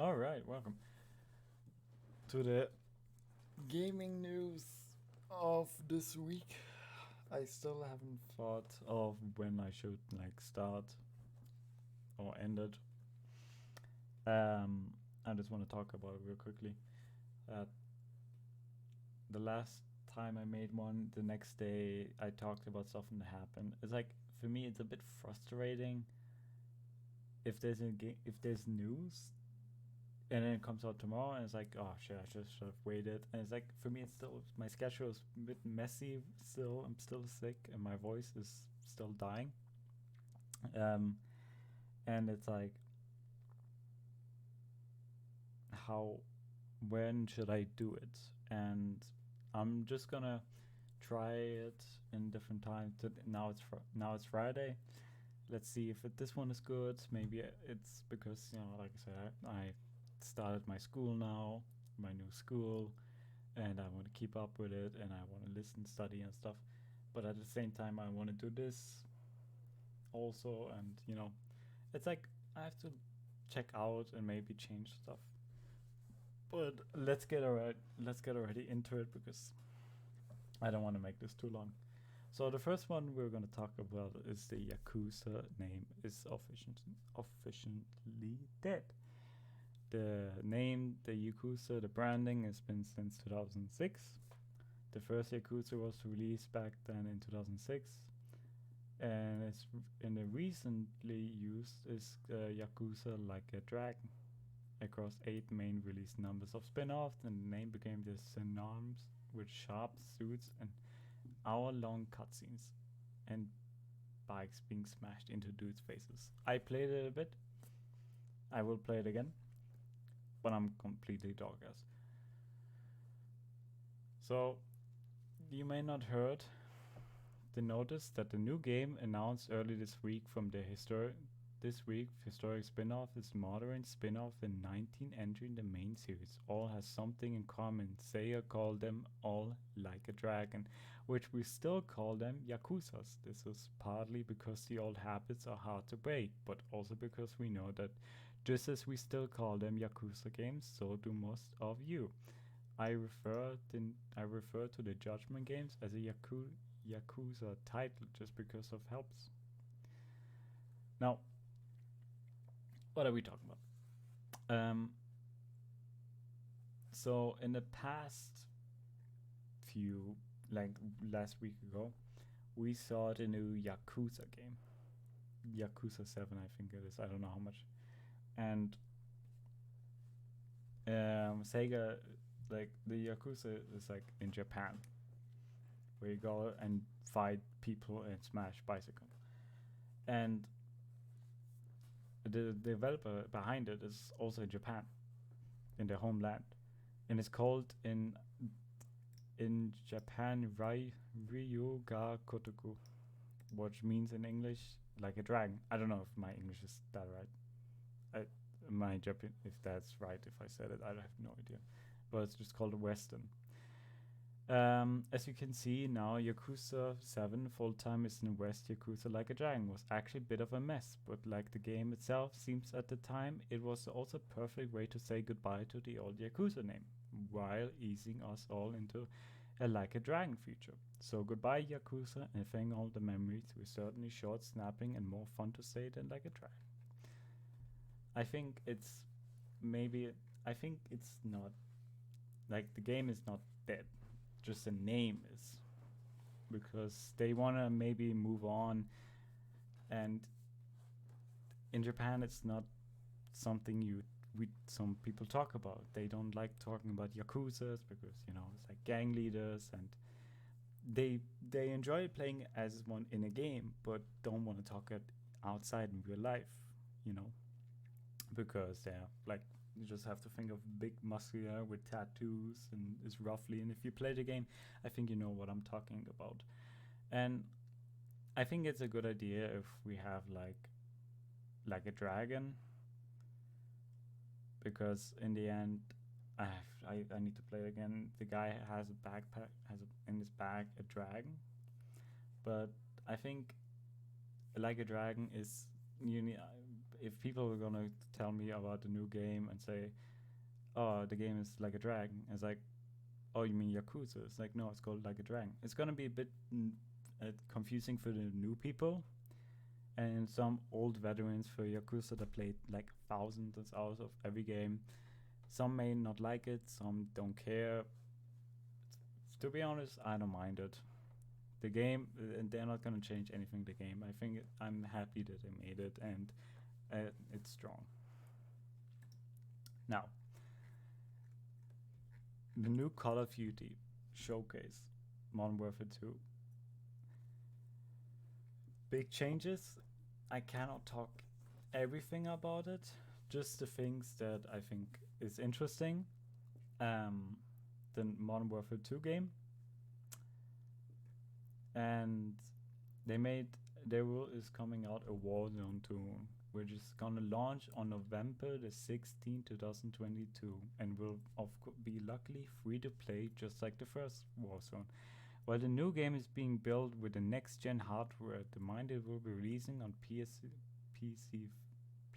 All right, welcome to the gaming news of this week. I still haven't thought of when I should start or end it. I just want to talk about it real quickly. Uh, the last time I made one, the next day I talked about something that happened. It's like for me, it's a bit frustrating if there's news and then it comes out tomorrow and it's like, oh shit, I just should have waited. And it's like, for me, it's still, my schedule is a bit messy still. I'm still sick and my voice is still dying. um and it's like, how when should I do it? And I'm just gonna try it in different times. Now it's Friday. Let's see if this one is good. Maybe it's because, like I said, I started my school now, my new school, and I want to keep up with it, and I want to listen, study, and stuff. But at the same time, I want to do this also, and it's like I have to check out and maybe change stuff. But let's get already into it because I don't want to make this too long. So the first one we're going to talk about is the Yakuza name is officially dead. The name, the Yakuza, the branding has been since 2006. The first Yakuza was released back then in 2006, and the recently used is Yakuza Like a Dragon across 8 main release numbers of spin-offs, and the name became the synonyms with sharp suits and hour-long cutscenes and bikes being smashed into dudes' faces. I played it a bit. I will play it again, but I'm completely dog-ass. So, you may not heard the notice that the new game announced early this week from the historic spin-off is modern spin-off, the 19 entering the main series. All has something in common. Sega called them all Like a Dragon, which we still call them Yakuzas. This is partly because the old habits are hard to break, but also because we know that just as we still call them Yakuza games, so do most of you. I refer to the Judgment games as a Yakuza title just because of helps. Now, what are we talking about? So in the past few, like last week ago, we saw the new Yakuza game, Yakuza 7, I think it is. I don't know how much. And Sega, like the Yakuza is like in Japan, where you go and fight people and smash bicycles. And the developer behind it is also in Japan, in their homeland, and it's called in Japan Ryuga Kotoku, which means in English like a dragon. I don't know if my English is that right. My Japan, if that's right, if I said it, I have no idea. But it's just called Western. As you can see now, Yakuza 7 full-time is in West. Yakuza Like a Dragon was actually a bit of a mess, but like the game itself seems at the time, it was also a perfect way to say goodbye to the old Yakuza name, while easing us all into a Like a Dragon future. So goodbye Yakuza, and thank all the memories were certainly short, snapping, and more fun to say than Like a Dragon. I think it's not, like, the game is not dead, just the name is, because they want to maybe move on, and in Japan it's not something some people talk about. They don't like talking about Yakuzas because it's like gang leaders, and they enjoy playing as one in a game but don't want to talk it outside in real life, because they're like, you just have to think of big muscular with tattoos and is roughly. And if you play the game, I think you know what I'm talking about. And I think it's a good idea if we have like a dragon, because in the end, I need to play it again. The guy has a backpack, in his bag a dragon, but I think like a dragon is if people were gonna tell me about the new game and say, "Oh, the game is like a dragon," it's like, "Oh, you mean Yakuza?" It's like, no, it's called Like a Dragon. It's gonna be a bit confusing for the new people, and some old veterans for Yakuza that played like thousands of hours of every game. Some may not like it, some don't care. To be honest, I don't mind it. The game, and they're not gonna change anything. The game, I think, I'm happy that they made it, and it's strong. Now, the new Call of Duty showcase, Modern Warfare 2. Big changes. I cannot talk everything about it, just the things that I think is interesting. The Modern Warfare 2 game, and they made there is coming out a Warzone 2, which is gonna launch on November the 16th, 2022, and will be luckily free to play, just like the first Warzone. While the new game is being built with the next gen hardware, the mind it will be releasing on PC,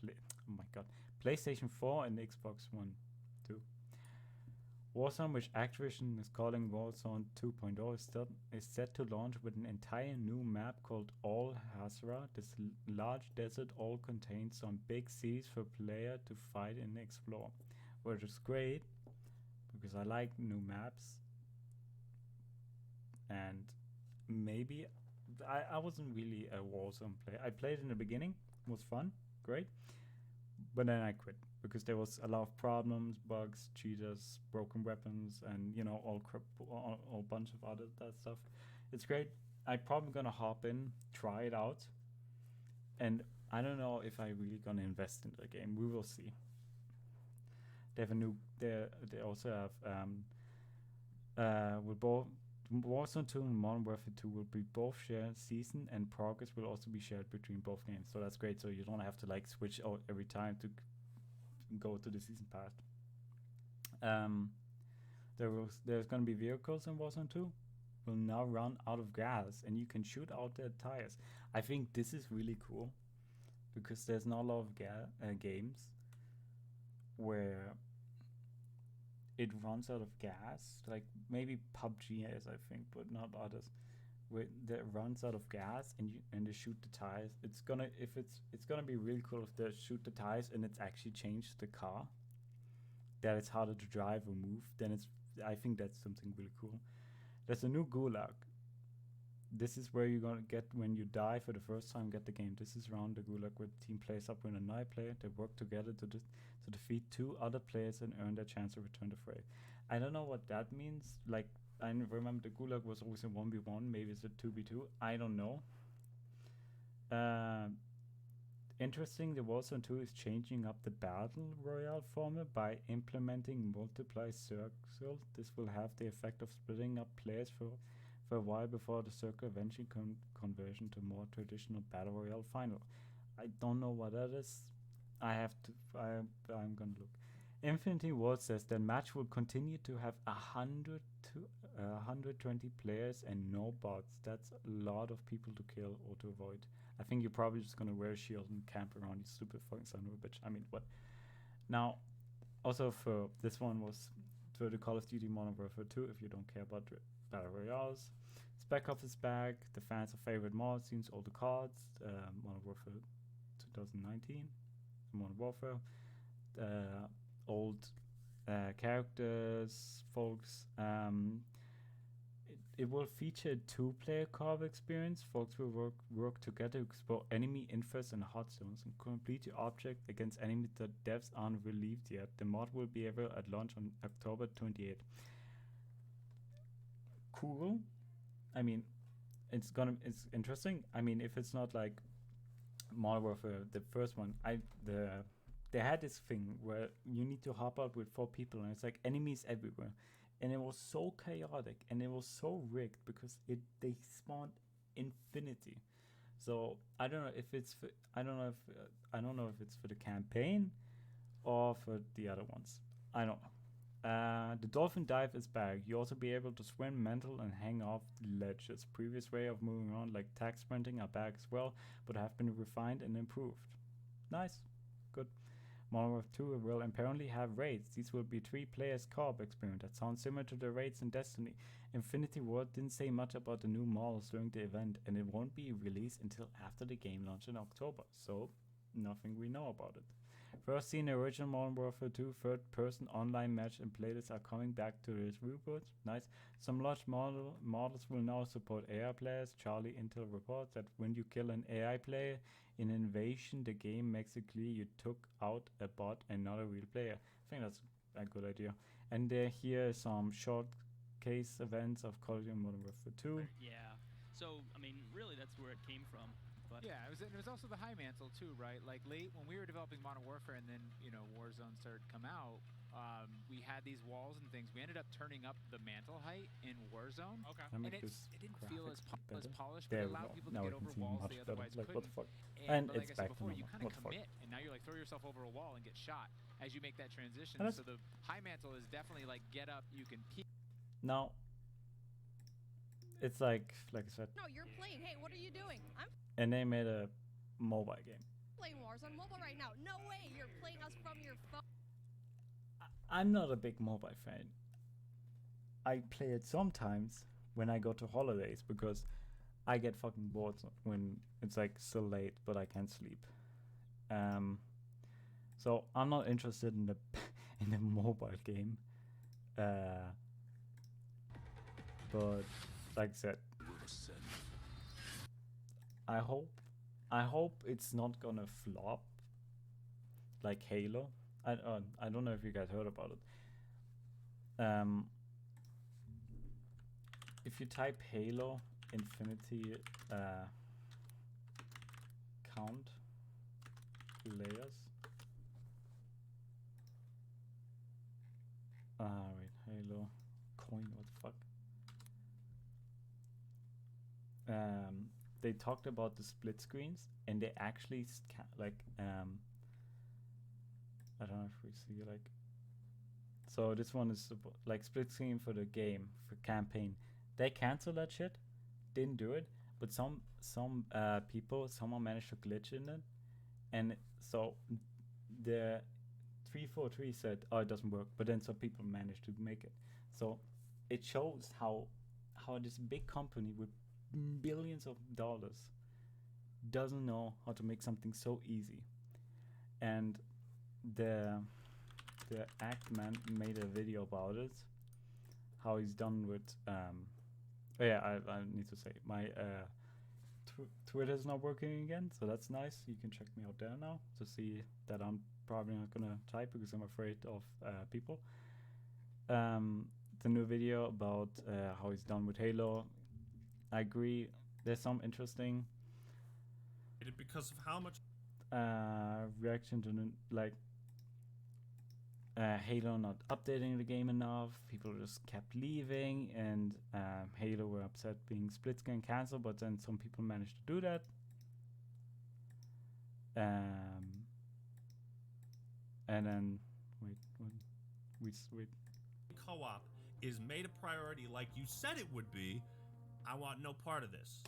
oh my god, PlayStation 4 and Xbox One, too. Warzone, which Activision is calling Warzone 2.0, is set to launch with an entire new map called All Hazara. This large desert all contains some big seas for player to fight and explore, which is great because I like new maps. And maybe I wasn't really a Warzone player. I played in the beginning, it was fun, great, but then I quit because there was a lot of problems, bugs, cheaters, broken weapons, and all bunch of other that stuff. It's great. I'm probably gonna hop in, try it out, and I don't know if I really gonna invest in the game. We will see. They have a new. They also have with both Warzone 2 and Modern Warfare 2 will be both shared season, and progress will also be shared between both games. So that's great. So you don't have to like switch out every time to go to the season pass. There's gonna be vehicles in Warzone 2 will now run out of gas, and you can shoot out their tires. I think this is really cool because there's not a lot of games where it runs out of gas, like maybe PUBG is, I think, but not others, where that runs out of gas and they shoot the tires. It's gonna be really cool if they shoot the tires and it's actually changed the car, that it's harder to drive or move. Then I think that's something really cool. There's a new Gulag. This is where you're gonna get when you die for the first time. Get the game. This is around the Gulag where the team plays up with another player. They work together to defeat two other players and earn their chance to return the fray. I don't know what that means. Like, I remember the Gulag was always a 1v1. Maybe it's a 2v2. I don't know. Interesting, the Warzone 2 is changing up the Battle Royale format by implementing multiply circles. This will have the effect of splitting up players for a while before the circle eventually conversion to more traditional Battle Royale final. I don't know what that is. I'm gonna look. Infinity Ward says that match will continue to have 100 to 120 players and no bots. That's a lot of people to kill or to avoid. I think you're probably just gonna wear a shield and camp around, you stupid fucking son of a bitch. I mean, what? Now, also for this one was for the Call of Duty Modern Warfare 2, if you don't care about Battle Royales. Spec Ops is back. The fans of favorite mods, seems all the cards. Modern Warfare 2019, Modern Warfare. Old characters, folks. It will feature a two-player co-op experience. Folks will work together to explore enemy infest and hot zones and complete your object against enemies that devs aren't relieved yet. The mod will be available at launch on October 28th. Cool. I mean, it's interesting. I mean, if it's not like Modern Warfare, the first one, they had this thing where you need to hop out with 4 people, and it's like enemies everywhere, and it was so chaotic and it was so rigged because they spawned infinity. So I don't know if it's for, I don't know if it's for the campaign or for the other ones. I don't know. The dolphin dive is back. You also be able to swim, mental, and hang off ledges. Previous way of moving around like tag sprinting are back as well, but have been refined and improved. Nice. good. Modern Warfare 2 will apparently have raids. These will be 3 players co-op experience that sounds similar to the raids in Destiny. Infinity Ward didn't say much about the new models during the event, and it won't be released until after the game launch in October, so nothing we know about it. First seen original Modern Warfare 2 third-person online match and playlists are coming back to this reboot. Nice. Some large models will now support AI players. Charlie Intel reports that when you kill an AI player in Invasion, the game makes it clear you took out a bot and not a real player. I think that's a good idea. And here are some showcase events of Call of Duty Modern Warfare 2. Yeah. So, I mean, really that's where it came from. But yeah, it was also the high mantle too, right? Like late when we were developing Modern Warfare, and then Warzone started to come out. We had these walls and things. We ended up turning up the mantle height in Warzone. Okay. And it didn't feel as polished, but it allowed people to get over walls they otherwise couldn't. What the fuck? And it's like I said back before, to you kind of commit, and now you're like throw yourself over a wall and get shot as you make that transition. So the high mantle is definitely like get up, you can peek. Now, it's like I said. No, you're playing. Hey, what are you doing? And they made a mobile game. Playing Warzone Mobile right now. No way, you're playing us from your phone. I'm not a big mobile fan. I play it sometimes when I go to holidays because I get fucking bored when it's like still late, but I can't sleep. So I'm not interested in the in the mobile game. But like I said, I hope it's not gonna flop like Halo. I don't know if you guys heard about it. If you type Halo Infinity count layers. Wait, Halo coin, what the fuck? They talked about the split screens, and they actually I don't know if we see like. So this one is like split screen for the game for campaign. They canceled that shit, didn't do it, but someone managed to glitch in it, and so the 343 said, "Oh, it doesn't work," but then some people managed to make it. So it shows how this big company with billions of dollars doesn't know how to make something so easy. And the act man made a video about it, how he's done with I need to say my Twitter's not working again, so that's nice. You can check me out there now to see that I'm probably not gonna type because I'm afraid of people. The new video about how he's done with Halo, I agree. There's some interesting because of how much reaction to Halo not updating the game enough. People just kept leaving, and Halo were upset being split screen cancelled, but then some people managed to do that. And then wait. Co-op is made a priority like you said it would be. I want no part of this.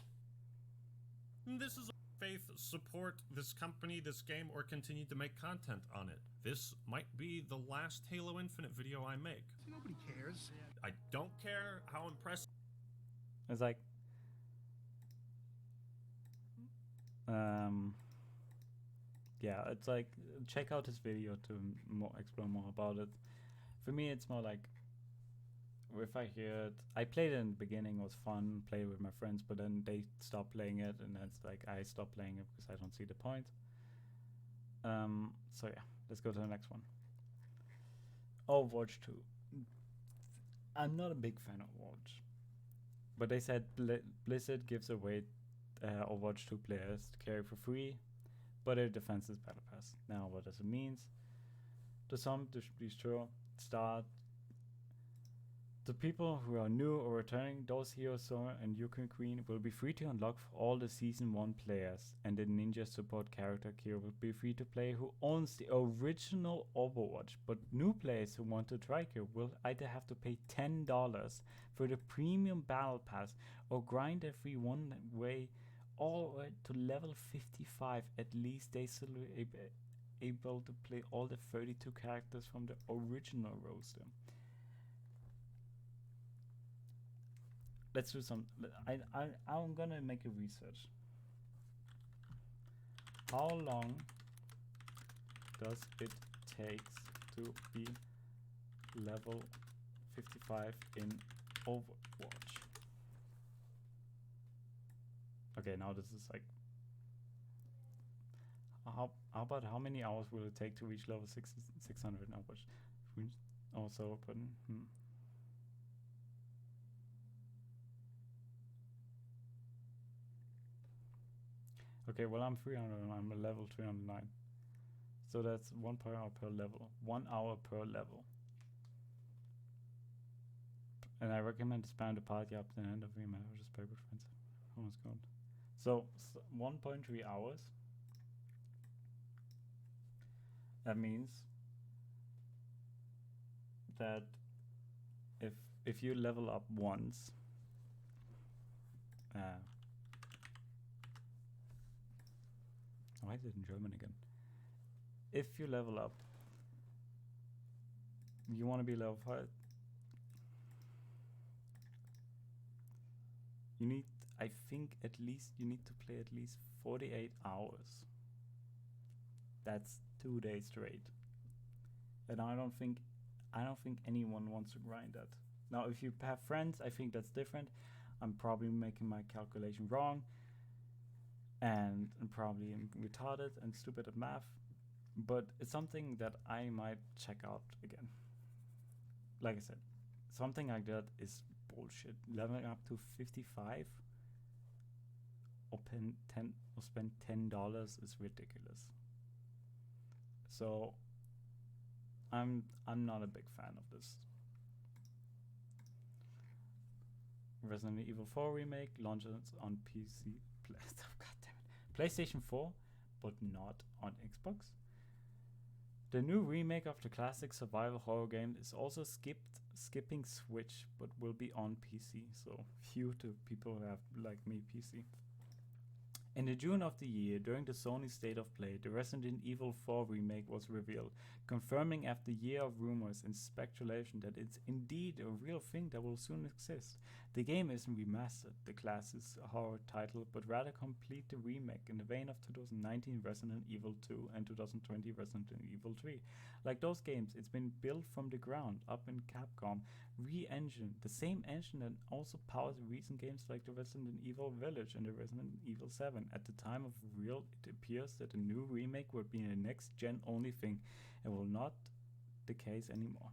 This is faith, support this company, this game, or continue to make content on it. This might be the last Halo Infinite video I make. Nobody cares. I don't care how impressive. It's like, yeah, it's like, check out this video to explore more about it. For me, it's more like, if I hear it, I played it in the beginning, it was fun, played with my friends, but then they stopped playing it, and it's like I stopped playing it because I don't see the point. So yeah, let's go to the next one. Overwatch 2. I'm not a big fan of Overwatch, but they said Blizzard gives away Overwatch 2 players to carry for free, but it defends its battle pass. Now, what does it mean? To some, to be sure, the people who are new or returning, those heroes, Sora and Yukon Queen, will be free to unlock for all the Season 1 players, and the Ninja support character Kira will be free to play who owns the original Overwatch, but new players who want to try Kira will either have to pay $10 for the premium battle pass or grind their free one-way all the way to level 55. At least they able to play all the 32 characters from the original roster. Let's do some. I'm gonna make a research. How long does it take to be level 55 in Overwatch? Okay, now this is like. How about how many hours will it take to reach level 600 in Overwatch? Also open. Okay, well I'm 300 and I'm a level 309. So that's 1 per hour per level. 1 hour per level. And I recommend to spam the party up to the end of the email. Just play with friends. Almost gone. So 1.3 hours. That means that if you level up once, why is it in German again? If you level up, you want to be level 5. You need, I think, you need to play at least 48 hours. That's 2 days straight. And I don't think anyone wants to grind that. Now, if you have friends, I think that's different. I'm probably making my calculation wrong, and I'm probably retarded and stupid at math, but it's something that I might check out again. Like I said, something like that is bullshit. Leveling up to 55 or spend $10 is ridiculous. So I'm not a big fan of this. Resident Evil 4 remake launches on PC, PlayStation 4, but not on Xbox. The new remake of the classic survival horror game is also skipping Switch, but will be on PC. So few to people who have, like me, PC. In the June of the year, during the Sony State of Play, the Resident Evil 4 remake was revealed, confirming after a year of rumors and speculation that it's indeed a real thing that will soon exist. The game isn't remastered, the classic horror title, but rather complete the remake in the vein of 2019 Resident Evil 2 and 2020 Resident Evil 3. Like those games, it's been built from the ground up in Capcom re-engine, the same engine that also powers recent games like the Resident Evil Village and the Resident Evil 7. At the time of reveal, it appears that the new remake will be a next-gen only thing and will not the case anymore.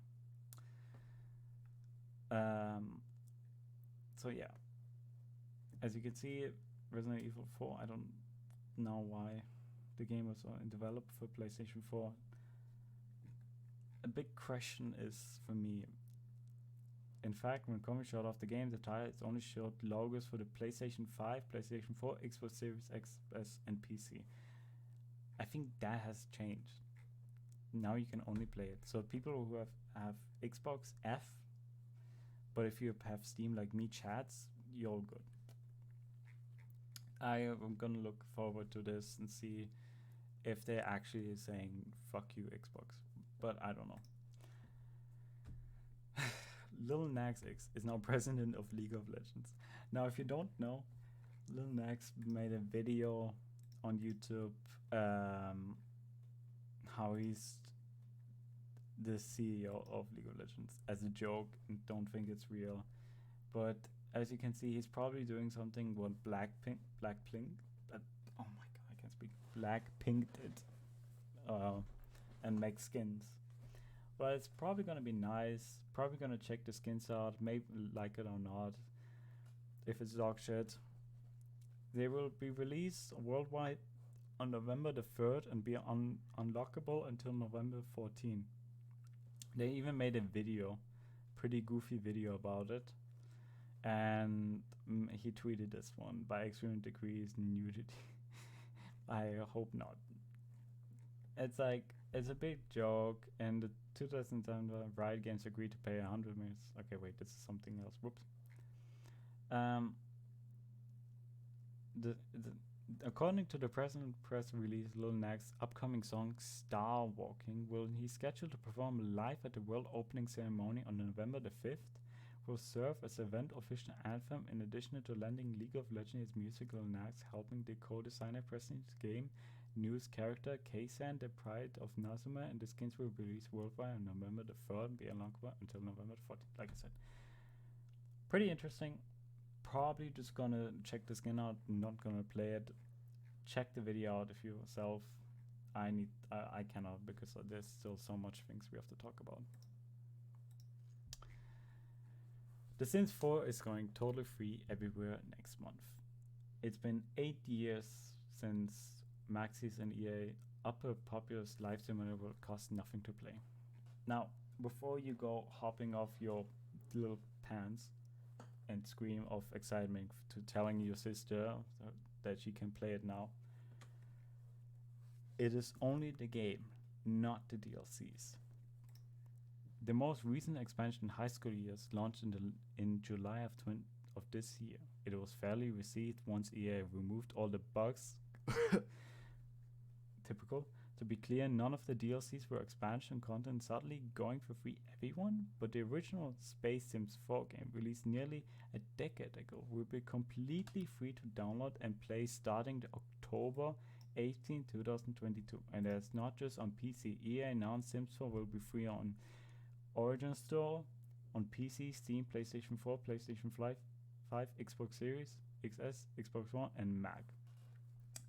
So yeah, as you can see, Resident Evil 4, I don't know why the game was developed for PlayStation 4. A big question is, for me, in fact, when Konami showed off the game, the title only showed logos for the PlayStation 5, PlayStation 4, Xbox Series X, and PC. I think that has changed. Now you can only play it. So people who have Xbox F, but if you have Steam like me chats, you're all good. I am gonna look forward to this and see if they're actually saying fuck you Xbox, but I don't know. Lil Nas X is now president of League of Legends. Now, if you don't know, Lil Nas made a video on YouTube how he's the CEO of League of Legends as a joke and don't think it's real. But as you can see, he's probably doing something what Blackpink, oh my god, I can't speak. Blackpink did, and make skins. But it's probably gonna be nice. Probably gonna check the skins out, maybe like it or not. If it's dog shit, they will be released worldwide on November the 3rd and be unlockable until November 14th. They even made a video, pretty goofy video about it, and he tweeted this one: by extreme degrees nudity. I hope not. It's like, it's a big joke, and the 2010 Riot Games agreed to pay 100 minutes. Okay, wait, this is something else. Whoops. According to the present press release, Lil Nas' upcoming song "Star Walking" will he's scheduled to perform live at the world opening ceremony on November the 5th. Will serve as event official anthem in addition to lending League of Legends music. Lil Nas helping the co-designer President's game news character Kaysan, the pride of Nazuma, and the skins will be released worldwide on November the 3rd and be unlockable until November the 14th. Like I said, pretty interesting. Probably just gonna check the skin out, not gonna play it. Check the video out if yourself. I cannot because there's still so much things we have to talk about. The Sims 4 is going totally free everywhere next month. It's been 8 years since Maxis and EA up a popular live simulator will cost nothing to play. Now, before you go hopping off your little pants and scream of excitement to telling your sister that she can play it now, it is only the game, not the DLCs. The most recent expansion, High School Years, launched in July of this year. It was fairly received once EA removed all the bugs. Typical. To be clear, none of the DLCs were expansion content suddenly going for free everyone, but the original Space Sims 4 game, released nearly a decade ago, will be completely free to download and play starting the October 18, 2022. And that's not just on PC. EA announced Sims 4 will be free on Origin Store, on PC, Steam, PlayStation 4, PlayStation 5, Xbox Series, XS, Xbox One, and Mac.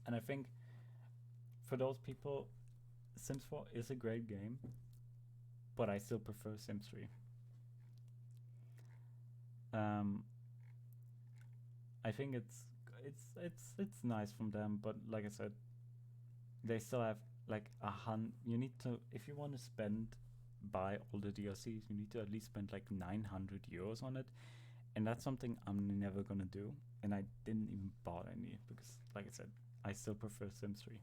And I think for those people, Sims 4 is a great game, but I still prefer Sims 3. I think it's nice from them, but like I said, they still have like you need to, if you want to buy all the DLCs, you need to at least spend like 900 euros on it, and that's something I'm never gonna do, and I didn't even buy any because, like I said, I still prefer Sims 3.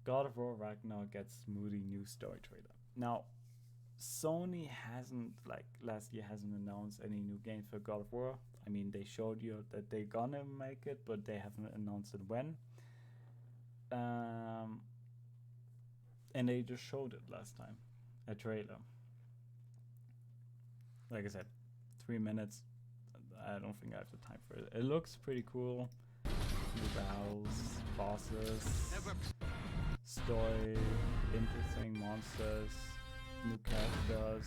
God of War Ragnarok gets moody new story trailer. Now, Sony hasn't, like last year, hasn't announced any new games for God of War. I mean, they showed you that they're gonna make it, but they haven't announced it when. And they just showed it last time, a trailer. Like I said, 3 minutes. I don't think I have the time for it. It looks pretty cool. New battles, bosses, story, interesting monsters, new characters.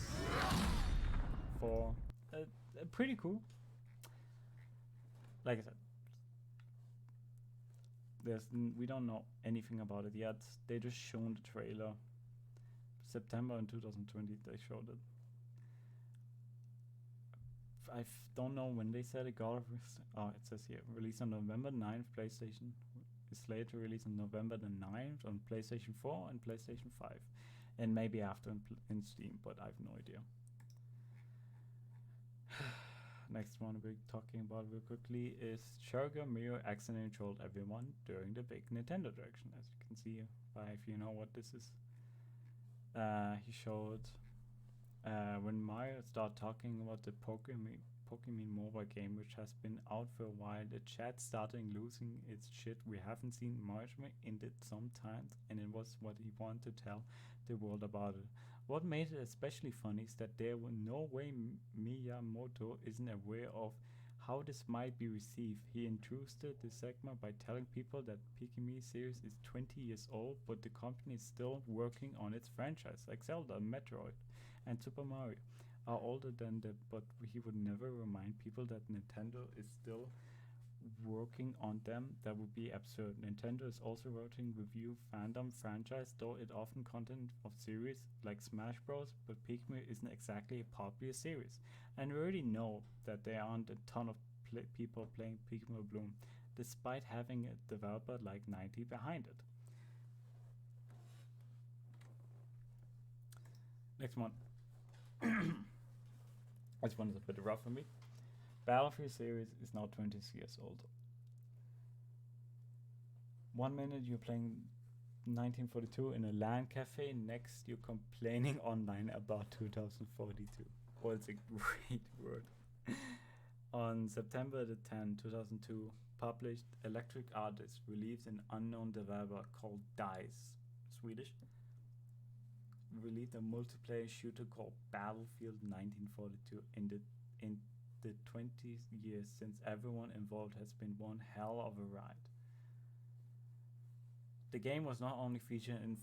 Pretty cool. Like I said, we don't know anything about it yet. They just shown the trailer. September in 2020 they showed it. I don't know when they said it. God of War, it says here, released on November 9th. PlayStation is slated to release on November the 9th on PlayStation 4 and PlayStation 5, and maybe after in Steam, but I have no idea. Next one we're talking about real quickly is Sugar Mirror accidentally trolled everyone during the big Nintendo direction. As you can see, if you know what this is. He showed when Mario started talking about the Pokmon Mobile game, which has been out for a while, the chat started losing its shit. We haven't seen Mario in it sometimes, and it was what he wanted to tell the world about it. What made it especially funny is that there was no way Miyamoto isn't aware of how this might be received. He introduced the segment by telling people that Pokemon series is 20 years old, but the company is still working on its franchise, like Zelda, Metroid, and Super Mario are older than that, but he would never remind people that Nintendo is still working on them. That would be absurd. Nintendo is also working review fandom franchise, though it often content of series like Smash Bros, but Pikmin isn't exactly a popular series. And we already know that there aren't a ton of people playing Pikmin Bloom, despite having a developer like 90 behind it. Next one. This one is a bit rough for me. Battlefield series is now 20 years old. 1 minute you're playing 1942 in a LAN cafe, next you're complaining online about 2042. Well, it's a great word. On September the 10th, 2002, published Electric Artists released an unknown developer called DICE, Swedish, released a multiplayer shooter called Battlefield 1942 in the 20 years since everyone involved has been one hell of a ride. The game was not only featuring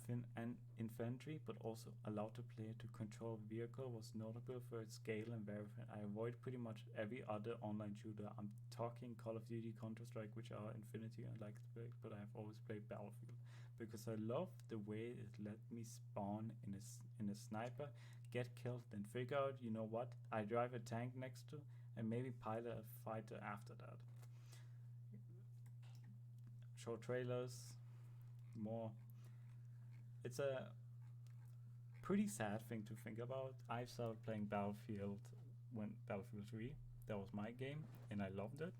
infantry, but also allowed the player to control a vehicle, was notable for its scale and variety. I avoid pretty much every other online shooter. I'm talking Call of Duty, Counter-Strike, which are Infinity I like to play, but I have always played Battlefield because I love the way it let me spawn in a sniper, get killed, then figure out, you know what, I drive a tank next to, and maybe pilot a fighter after that. Show trailers. More. It's a pretty sad thing to think about. I started playing Battlefield when Battlefield 3. That was my game, and I loved it.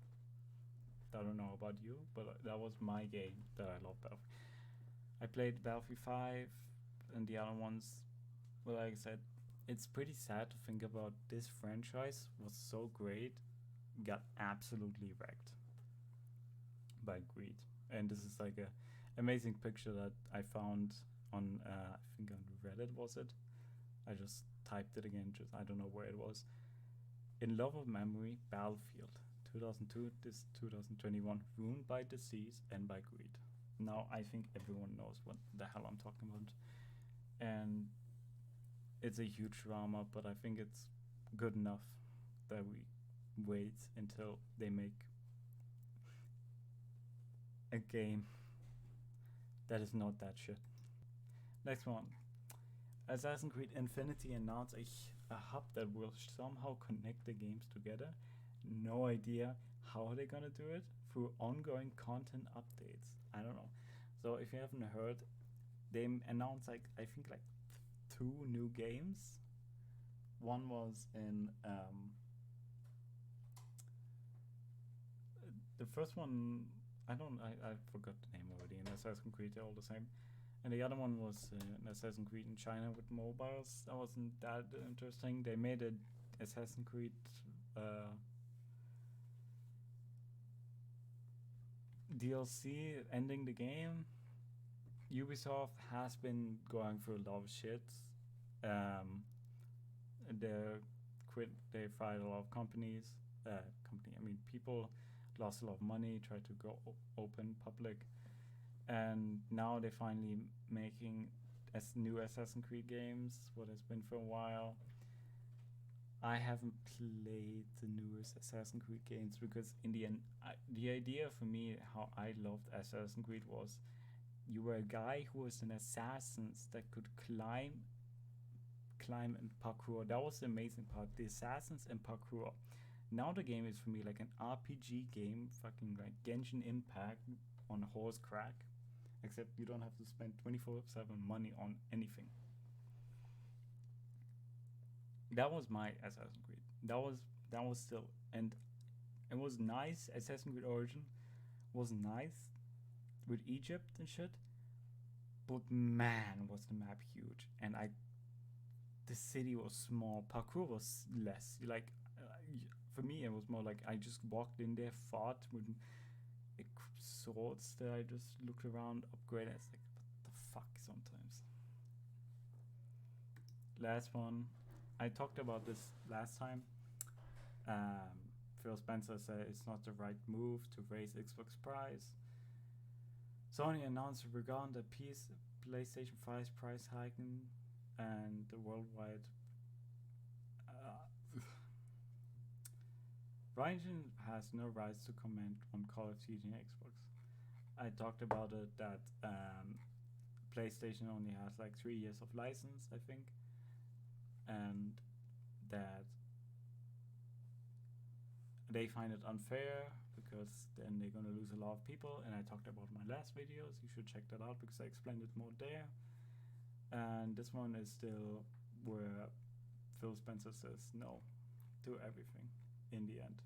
I don't know about you, but that was my game that I loved. Battlefield. I played Battlefield 5 and the other ones. Well, like I said, it's pretty sad to think about this franchise was so great, got absolutely wrecked by greed. And this is like a amazing picture that I found on I think on Reddit, was it? I just typed it again, just I don't know where it was. In love of memory, Battlefield 2002 this 2021, ruined by disease and by greed. Now I think everyone knows what the hell I'm talking about, and it's a huge drama, but I think it's good enough that we wait until they make a game that is not that shit. Next one. Assassin's Creed Infinity announced a hub that will somehow connect the games together. No idea how they're gonna do it, through ongoing content updates. I don't know. So if you haven't heard, they announced I think 2 new games. One was in the first one. I forgot the name already. In Assassin's Creed, they're all the same. And the other one was an Assassin's Creed in China with mobiles. That wasn't that interesting. They made a Assassin's Creed DLC ending the game. Ubisoft has been going through a lot of shit. They fired a lot of companies. People lost a lot of money, tried to go open public, and now they're finally making new Assassin's Creed games, what has been for a while. I haven't played the newest Assassin's Creed games because in the end, the idea for me, how I loved Assassin's Creed was you were a guy who was an assassin that could climb and parkour. That was the amazing part, the assassins and parkour. Now the game is for me like an RPG game, fucking like Genshin Impact on horse crack, except you don't have to spend 24/7 money on anything. That was my Assassin's Creed. That was still, and it was nice. Assassin's Creed Origin was nice with Egypt and shit, but man, was the map huge, and the city was small. Parkour was less. For me, it was more like I just walked in there, fought with swords that I just looked around, upgraded. It's like, what the fuck sometimes. Last one. I talked about this last time. Phil Spencer said it's not the right move to raise Xbox price. Sony announced regarding the PlayStation 5 price hiking and the worldwide. Ryan has no rights to comment on Call of Duty and Xbox. I talked about it that PlayStation only has like 3 years of license, I think, and that they find it unfair because then they're gonna lose a lot of people. And I talked about my last videos. You should check that out because I explained it more there. And this one is still where Phil Spencer says no to everything in the end.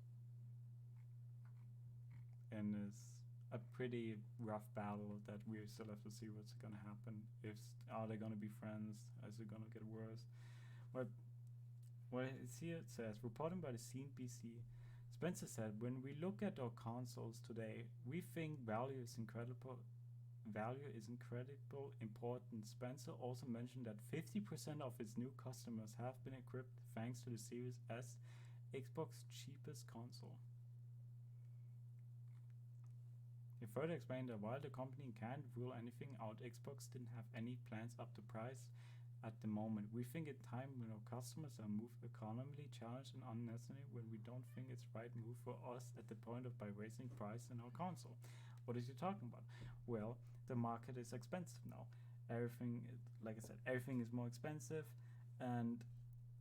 And it's a pretty rough battle that we still have to see what's gonna happen. Are they gonna be friends? Is it gonna get worse? What it's here it says, reporting by the CNBC, Spencer said, when we look at our consoles today, we think value is incredible. Value is incredible important. Spencer also mentioned that 50% of its new customers have been equipped thanks to the Series S, Xbox's cheapest console. He further explained that while the company can't rule anything out, Xbox didn't have any plans up the price at the moment. We think at time when our customers are moved economically challenged and unnecessary, when we don't think it's right move for us at the point of by raising price in our console. What is he talking about? Well, the market is expensive now. Everything, like I said, everything is more expensive, and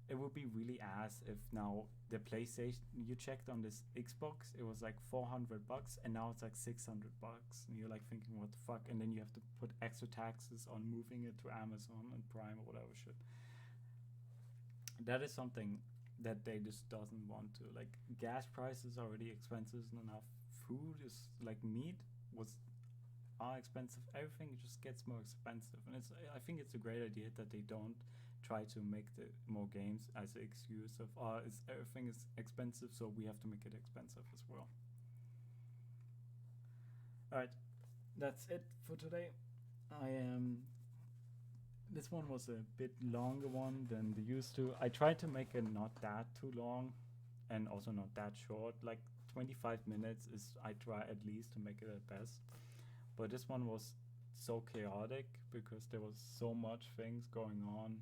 it would be really ass if now the PlayStation, you checked on this Xbox, it was like $400, and now it's like $600, and you're like thinking, what the fuck? And then you have to put extra taxes on moving it to Amazon and Prime or whatever shit. That is something that they just doesn't want to. Like, gas prices are already expensive enough. Food is like meat are expensive. Everything just gets more expensive, and I think it's a great idea that they don't try to make the more games as an excuse of everything is expensive, so we have to make it expensive as well. Alright, that's it for today. This one was a bit longer one than the used to. I tried to make it not that too long and also not that short. Like 25 minutes is, I try at least to make it at best. But this one was so chaotic because there was so much things going on.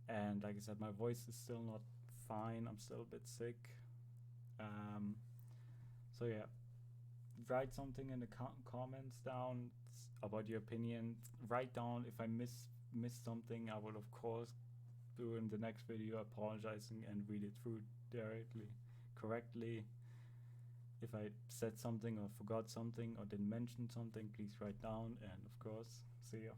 And like I said, my voice is still not fine. I'm still a bit sick. So yeah, write something in the comments down about your opinion. Write down if I missed something. I will of course do in the next video apologizing and read it through correctly. If I said something or forgot something or didn't mention something, please write down, and of course, see ya.